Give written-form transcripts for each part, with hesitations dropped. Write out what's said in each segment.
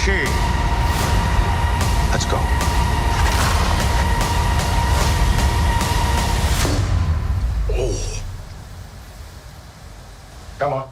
Shang-Chi. Let's go. Oh. Come on.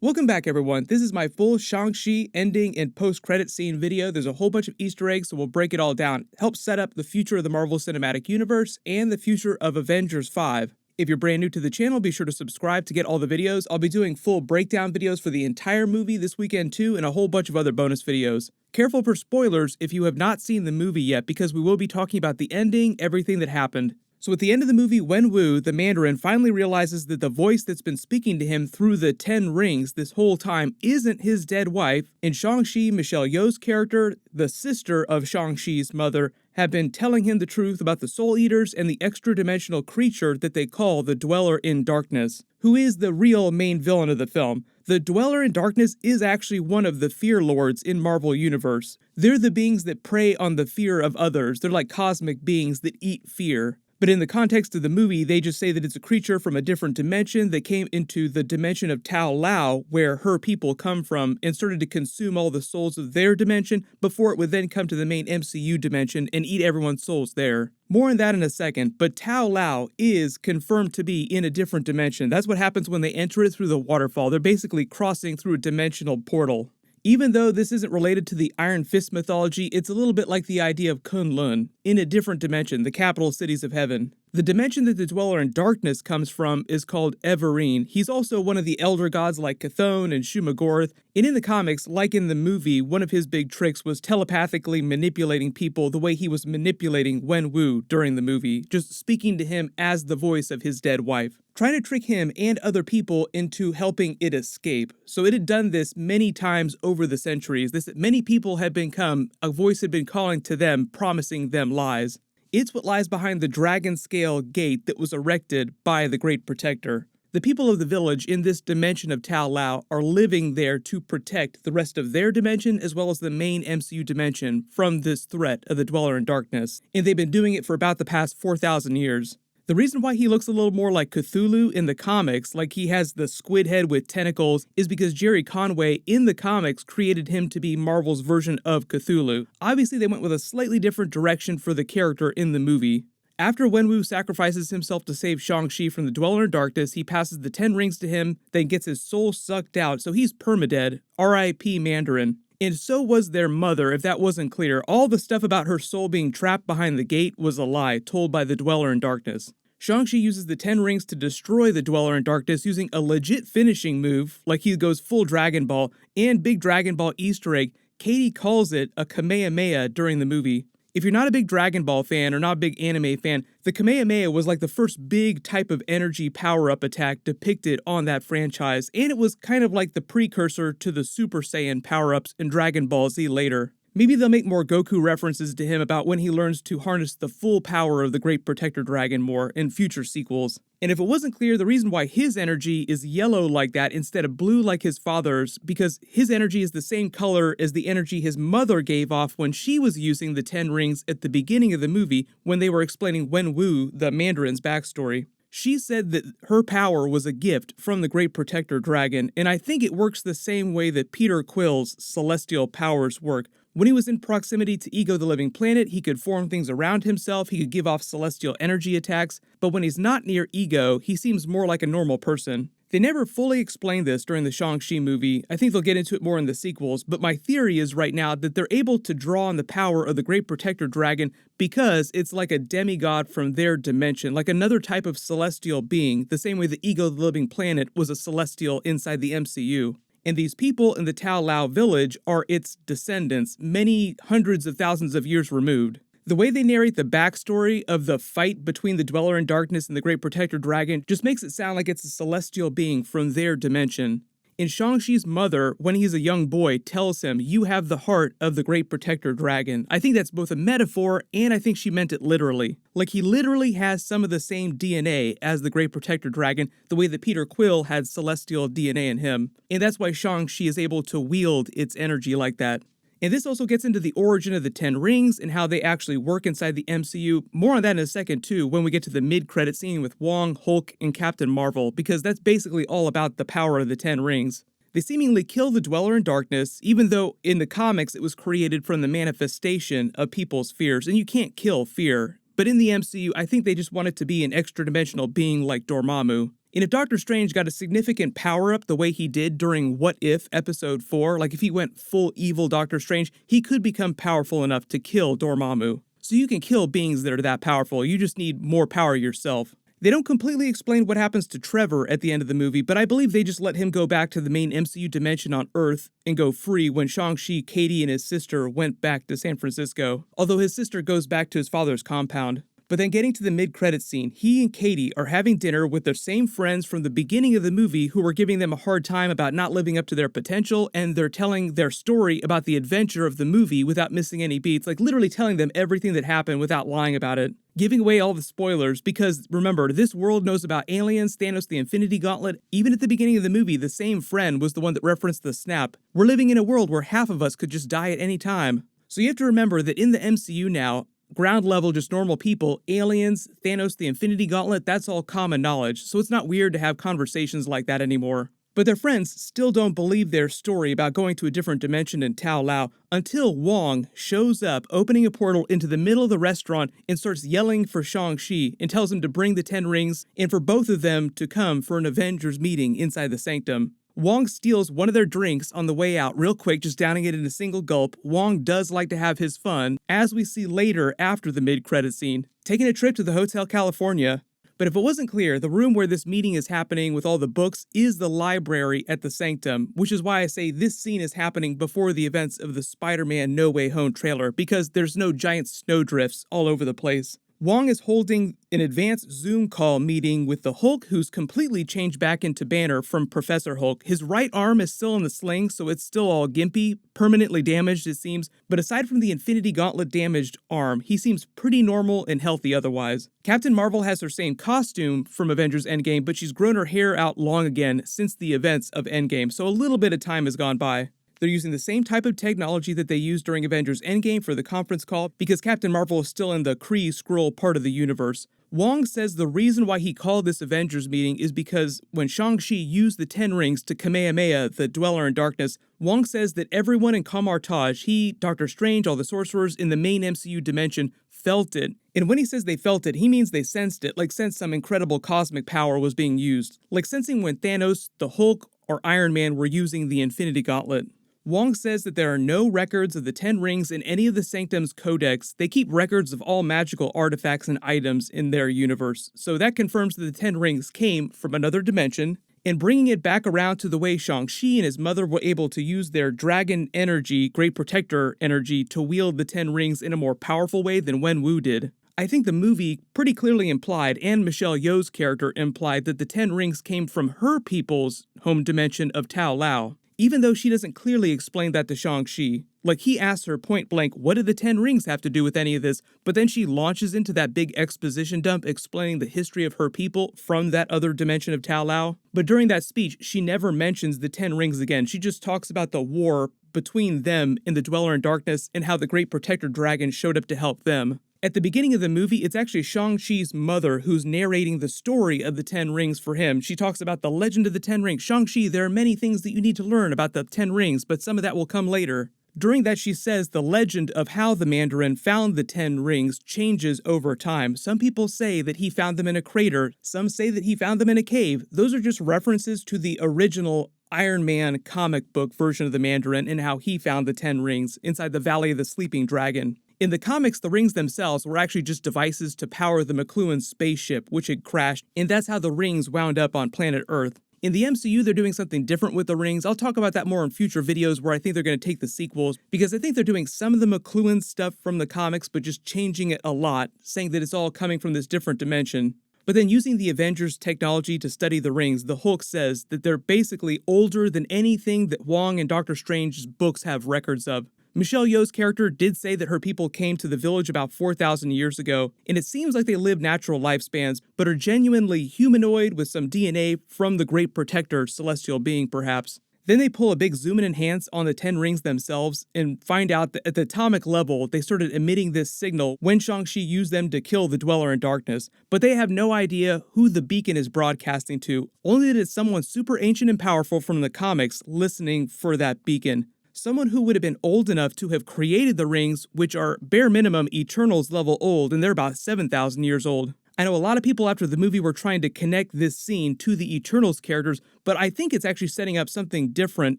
Welcome back, everyone. This is my full Shang-Chi ending and post-credit scene video. There's a whole bunch of Easter eggs, so we'll break it all down. Help set up the future of the Marvel Cinematic Universe and the future of Avengers 5. If you're brand new to the channel, be sure to subscribe to get all the videos. I'll be doing full breakdown videos for the entire movie this weekend too, and a whole bunch of other bonus videos. Careful for spoilers if you have not seen the movie yet, because we will be talking about the ending, everything that happened. So at the end of the movie, Wenwu, the Mandarin, finally realizes that the voice that's been speaking to him through the 10 rings this whole time isn't his dead wife, and Shang-Chi, Michelle Yeoh's character, the sister of Shang-Chi's mother, have been telling him the truth about the Soul Eaters and the extra-dimensional creature that they call the Dweller in Darkness, who is the real main villain of the film. The Dweller in Darkness is actually one of the Fear Lords in Marvel Universe. They're the beings that prey on the fear of others. They're like cosmic beings that eat fear. But in the context of the movie, they just say that it's a creature from a different dimension that came into the dimension of Tao Lao, where her people come from, and started to consume all the souls of their dimension before it would then come to the main MCU dimension and eat everyone's souls there. More on that in a second, but Tao Lao is confirmed to be in a different dimension. That's what happens when they enter it through the waterfall. They're basically crossing through a dimensional portal. Even though this isn't related to the Iron Fist mythology, it's a little bit like the idea of Kunlun, in a different dimension, the capital cities of heaven. The dimension that the Dweller in Darkness comes from is called Everine. He's also one of the elder gods like Chthon and Shumagorath, and in the comics, like in the movie, one of his big tricks was telepathically manipulating people the way he was manipulating Wenwu during the movie, just speaking to him as the voice of his dead wife, trying to trick him and other people into helping it escape. So it had done this many times over the centuries. Many people had become, a voice had been calling to them, promising them lies. It's what lies behind the dragon-scale gate that was erected by the Great Protector. The people of the village in this dimension of Tao Lao are living there to protect the rest of their dimension as well as the main MCU dimension from this threat of the Dweller in Darkness, and they've been doing it for about the past 4,000 years. The reason why he looks a little more like Cthulhu in the comics, like he has the squid head with tentacles, is because Jerry Conway in the comics created him to be Marvel's version of Cthulhu. Obviously, they went with a slightly different direction for the character in the movie. After Wenwu sacrifices himself to save Shang-Chi from the Dweller in Darkness, he passes the 10 rings to him, then gets his soul sucked out, so he's permadead, R.I.P. Mandarin. And so was their mother, if that wasn't clear. All the stuff about her soul being trapped behind the gate was a lie told by the Dweller in Darkness. Shang-Chi uses the 10 rings to destroy the Dweller in Darkness using a legit finishing move, like he goes full Dragon Ball, and big Dragon Ball Easter egg, Katie calls it a Kamehameha during the movie. If you're not a big Dragon Ball fan or not a big anime fan, the Kamehameha was like the first big type of energy power-up attack depicted on that franchise, and it was kind of like the precursor to the Super Saiyan power-ups in Dragon Ball Z later. Maybe they'll make more Goku references to him about when he learns to harness the full power of the Great Protector Dragon more in future sequels. And if it wasn't clear, the reason why his energy is yellow like that instead of blue like his father's, because his energy is the same color as the energy his mother gave off when she was using the 10 rings at the beginning of the movie when they were explaining Wenwu, the Mandarin's backstory. She said that her power was a gift from the Great Protector Dragon, and I think it works the same way that Peter Quill's celestial powers work. When he was in proximity to Ego the Living Planet, he could form things around himself, he could give off celestial energy attacks, but when he's not near Ego, he seems more like a normal person. They never fully explained this during the Shang-Chi movie. I think they'll get into it more in the sequels, but my theory is right now that they're able to draw on the power of the Great Protector Dragon because it's like a demigod from their dimension, like another type of celestial being, the same way the Ego the Living Planet was a celestial inside the MCU. And these people in the Tao Lao village are its descendants, many hundreds of thousands of years removed. The way they narrate the backstory of the fight between the Dweller in Darkness and the Great Protector Dragon just makes it sound like it's a celestial being from their dimension. And Shang-Chi's mother, when he's a young boy, tells him, "You have the heart of the Great Protector Dragon." I think that's both a metaphor, and I think she meant it literally. Like, he literally has some of the same DNA as the Great Protector Dragon, the way that Peter Quill had celestial DNA in him. And that's why Shang-Chi is able to wield its energy like that. And this also gets into the origin of the 10 rings and how they actually work inside the MCU. More on that in a second too, when we get to the mid-credit scene with Wong, Hulk, and Captain Marvel, because that's basically all about the power of the 10 rings. They seemingly kill the Dweller in Darkness, even though in the comics it was created from the manifestation of people's fears, and you can't kill fear. But in the MCU, I think they just want it to be an extra-dimensional being like Dormammu. And if Doctor Strange got a significant power-up the way he did during What If Episode 4, like if he went full evil Doctor Strange, he could become powerful enough to kill Dormammu. So you can kill beings that are that powerful, you just need more power yourself. They don't completely explain what happens to Trevor at the end of the movie, but I believe they just let him go back to the main MCU dimension on Earth and go free when Shang-Chi, Katie, and his sister went back to San Francisco, although his sister goes back to his father's compound. But then getting to the mid-credits scene, he and Katie are having dinner with their same friends from the beginning of the movie who were giving them a hard time about not living up to their potential, and they're telling their story about the adventure of the movie without missing any beats, like literally telling them everything that happened without lying about it. Giving away all the spoilers, because remember, this world knows about aliens, Thanos, the Infinity Gauntlet. Even at the beginning of the movie, the same friend was the one that referenced the snap. We're living in a world where half of us could just die at any time. So you have to remember that in the MCU now, ground level, just normal people, aliens, Thanos, the Infinity Gauntlet, that's all common knowledge, so it's not weird to have conversations like that anymore. But their friends still don't believe their story about going to a different dimension in Tao Lao until Wong shows up, opening a portal into the middle of the restaurant and starts yelling for Shang-Chi and tells him to bring the 10 rings and for both of them to come for an Avengers meeting inside the sanctum. Wong steals one of their drinks on the way out real quick, just downing it in a single gulp. Wong does like to have his fun, as we see later after the mid-credit scene, taking a trip to the Hotel California. But if it wasn't clear, the room where this meeting is happening with all the books is the library at the Sanctum, which is why I say this scene is happening before the events of the Spider-Man No Way Home trailer, because there's no giant snowdrifts all over the place. Wong is holding an advanced Zoom call meeting with the Hulk, who's completely changed back into Banner from Professor Hulk. His right arm is still in the sling, so it's still all gimpy, permanently damaged it seems, but aside from the Infinity Gauntlet damaged arm, he seems pretty normal and healthy otherwise. Captain Marvel has her same costume from Avengers Endgame, but she's grown her hair out long again since the events of Endgame, so a little bit of time has gone by. They're using the same type of technology that they used during Avengers Endgame for the conference call because Captain Marvel is still in the Kree-Skrull part of the universe. Wong says the reason why he called this Avengers meeting is because when Shang-Chi used the 10 rings to Kamehameha, the Dweller in Darkness, Wong says that everyone in Kamartaj, he, Doctor Strange, all the sorcerers in the main MCU dimension, felt it. And when he says they felt it, he means they sensed it, like sensed some incredible cosmic power was being used. Like sensing when Thanos, the Hulk, or Iron Man were using the Infinity Gauntlet. Wong says that there are no records of the 10 rings in any of the Sanctum's codex. They keep records of all magical artifacts and items in their universe, so that confirms that the 10 rings came from another dimension, and bringing it back around to the way Shang-Chi and his mother were able to use their dragon energy, Great Protector energy, to wield the 10 rings in a more powerful way than Wenwu did. I think the movie pretty clearly implied, and Michelle Yeoh's character implied, that the 10 rings came from her people's home dimension of Tao Lao. Even though she doesn't clearly explain that to Shang-Chi. Like, he asks her point blank, what do the 10 rings have to do with any of this? But then she launches into that big exposition dump explaining the history of her people from that other dimension of Tao Lao. But during that speech, she never mentions the 10 rings again. She just talks about the war between them and the Dweller in Darkness and how the Great Protector Dragon showed up to help them. At the beginning of the movie, it's actually Shang-Chi's mother who's narrating the story of the 10 rings for him. She talks about the legend of the 10 rings. Shang-Chi, there are many things that you need to learn about the 10 rings, but some of that will come later. During that, she says the legend of how the Mandarin found the 10 rings changes over time. Some people say that he found them in a crater. Some say that he found them in a cave. Those are just references to the original Iron Man comic book version of the Mandarin and how he found the 10 rings inside the Valley of the Sleeping Dragon. In the comics, the rings themselves were actually just devices to power the McLuhan spaceship, which had crashed, and that's how the rings wound up on planet Earth. In the MCU, they're doing something different with the rings. I'll talk about that more in future videos where I think they're going to take the sequels, because I think they're doing some of the McLuhan stuff from the comics, but just changing it a lot, saying that it's all coming from this different dimension. But then using the Avengers technology to study the rings, the Hulk says that they're basically older than anything that Wong and Doctor Strange's books have records of. Michelle Yeoh's character did say that her people came to the village about 4,000 years ago, and it seems like they live natural lifespans, but are genuinely humanoid with some DNA from the Great Protector celestial being, perhaps. Then they pull a big zoom in enhance on the 10 rings themselves and find out that at the atomic level, they started emitting this signal when Shang-Chi used them to kill the Dweller in Darkness. But they have no idea who the beacon is broadcasting to, only that it's someone super ancient and powerful from the comics listening for that beacon. Someone who would have been old enough to have created the rings, which are bare minimum Eternals level old, and they're about 7,000 years old. I know a lot of people after the movie were trying to connect this scene to the Eternals characters, but I think it's actually setting up something different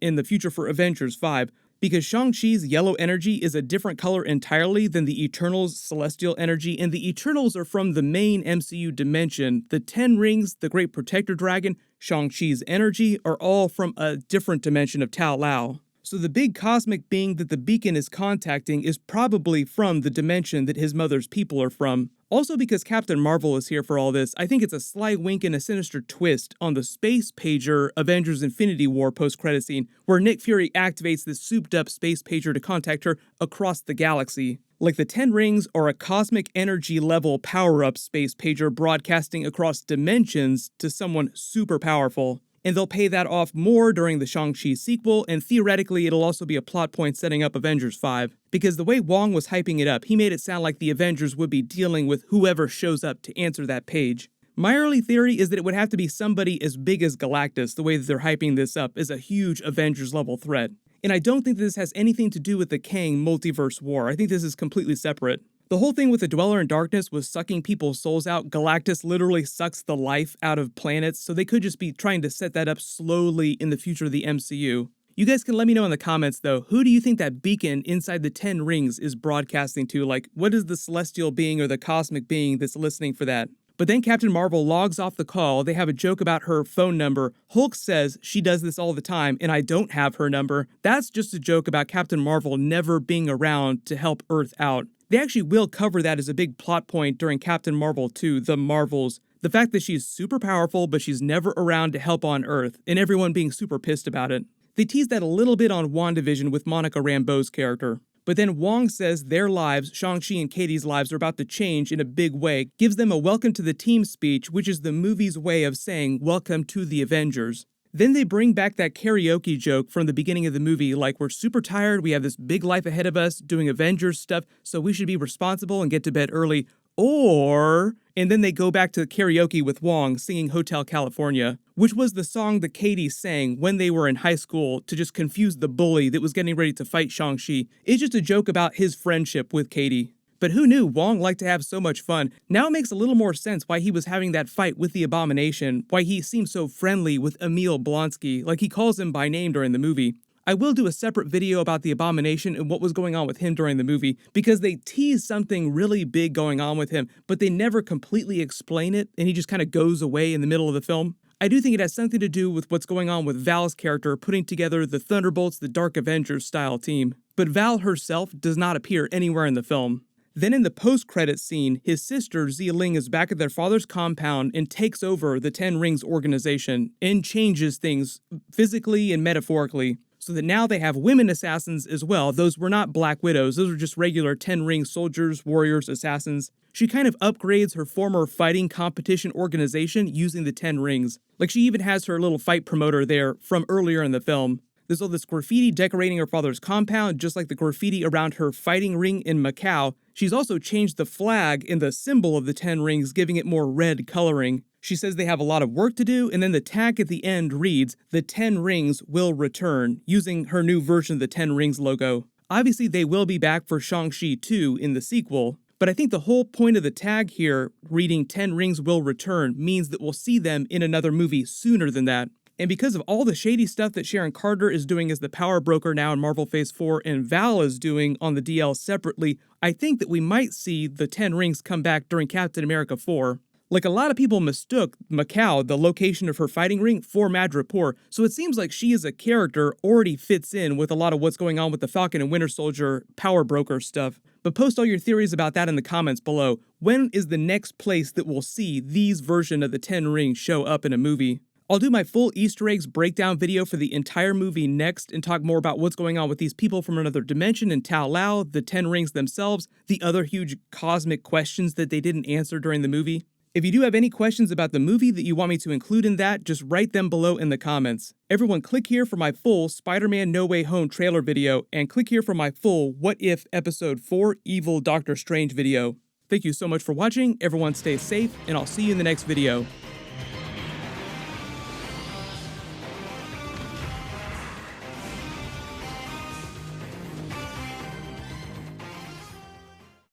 in the future for Avengers 5, because Shang-Chi's yellow energy is a different color entirely than the Eternals' celestial energy, and the Eternals are from the main MCU dimension. The 10 rings, the Great Protector Dragon, Shang-Chi's energy are all from a different dimension of Tao Lao. So the big cosmic being that the beacon is contacting is probably from the dimension that his mother's people are from. Also, because Captain Marvel is here for all this, I think it's a sly wink and a sinister twist on the space pager Avengers Infinity War post-credit scene, where Nick Fury activates this souped-up space pager to contact her across the galaxy. Like the 10 rings are a cosmic energy level power-up space pager broadcasting across dimensions to someone super powerful. And they'll pay that off more during the Shang-Chi sequel, and theoretically it'll also be a plot point setting up Avengers 5. Because the way Wong was hyping it up, he made it sound like the Avengers would be dealing with whoever shows up to answer that page. My early theory is that it would have to be somebody as big as Galactus, the way that they're hyping this up as a huge Avengers level threat. And I don't think this has anything to do with the Kang multiverse war. I think this is completely separate. The whole thing with the Dweller in Darkness was sucking people's souls out. Galactus literally sucks the life out of planets, so they could just be trying to set that up slowly in the future of the MCU. You guys can let me know in the comments, though, who do you think that beacon inside the 10 rings is broadcasting to? Like, what is the celestial being or the cosmic being that's listening for that? But then Captain Marvel logs off the call. They have a joke about her phone number. Hulk says she does this all the time, and I don't have her number. That's just a joke about Captain Marvel never being around to help Earth out. They actually will cover that as a big plot point during Captain Marvel 2, The Marvels. The fact that she's super powerful, but she's never around to help on Earth, and everyone being super pissed about it. They tease that a little bit on WandaVision with Monica Rambeau's character. But then Wong says their lives, Shang-Chi and Katie's lives, are about to change in a big way, gives them a welcome to the team speech, which is the movie's way of saying welcome to the Avengers. Then they bring back that karaoke joke from the beginning of the movie, like we're super tired, we have this big life ahead of us, doing Avengers stuff, so we should be responsible and get to bed early. And then they go back to karaoke with Wong singing Hotel California, which was the song that Katie sang when they were in high school to just confuse the bully that was getting ready to fight Shang-Chi. It's just a joke about his friendship with Katie. But who knew Wong liked to have so much fun? Now it makes a little more sense why he was having that fight with the Abomination, why he seemed so friendly with Emil Blonsky, like he calls him by name during the movie. I will do a separate video about the Abomination and what was going on with him during the movie, because they tease something really big going on with him, but they never completely explain it, and he just kind of goes away in the middle of the film. I do think it has something to do with what's going on with Val's character putting together the Thunderbolts, the Dark Avengers style team. But Val herself does not appear anywhere in the film. Then in the post-credits scene, his sister Xia is back at their father's compound and takes over the 10 Rings organization and changes things physically and metaphorically, so that now they have women assassins as well. Those were not Black Widows, those were just regular 10 Ring soldiers, warriors, assassins. She kind of upgrades her former fighting competition organization using the 10 Rings. Like she even has her little fight promoter there from earlier in the film. There's all this graffiti decorating her father's compound, just like the graffiti around her fighting ring in Macau. She's also changed the flag in the symbol of the 10 Rings, giving it more red coloring. She says they have a lot of work to do, and then the tag at the end reads, "The 10 Rings will return," using her new version of the 10 Rings logo. Obviously, they will be back for Shang-Chi 2 in the sequel, but I think the whole point of the tag here, reading 10 Rings will return, means that we'll see them in another movie sooner than that. And because of all the shady stuff that Sharon Carter is doing as the power broker now in Marvel Phase 4 and Val is doing on the DL separately, I think that we might see the 10 Rings come back during Captain America 4. Like a lot of people mistook Macau, the location of her fighting ring, for Madripoor, so it seems like she as a character already fits in with a lot of what's going on with the Falcon and Winter Soldier power broker stuff. But post all your theories about that in the comments below. When is the next place that we'll see these version of the 10 Rings show up in a movie? I'll do my full Easter eggs breakdown video for the entire movie next and talk more about what's going on with these people from another dimension and Tao Lao, the 10 Rings themselves, the other huge cosmic questions that they didn't answer during the movie. If you do have any questions about the movie that you want me to include in that, just write them below in the comments. Everyone click here for my full Spider-Man No Way Home trailer video, and click here for my full What If Episode 4 Evil Doctor Strange video. Thank you so much for watching, everyone stay safe, and I'll see you in the next video.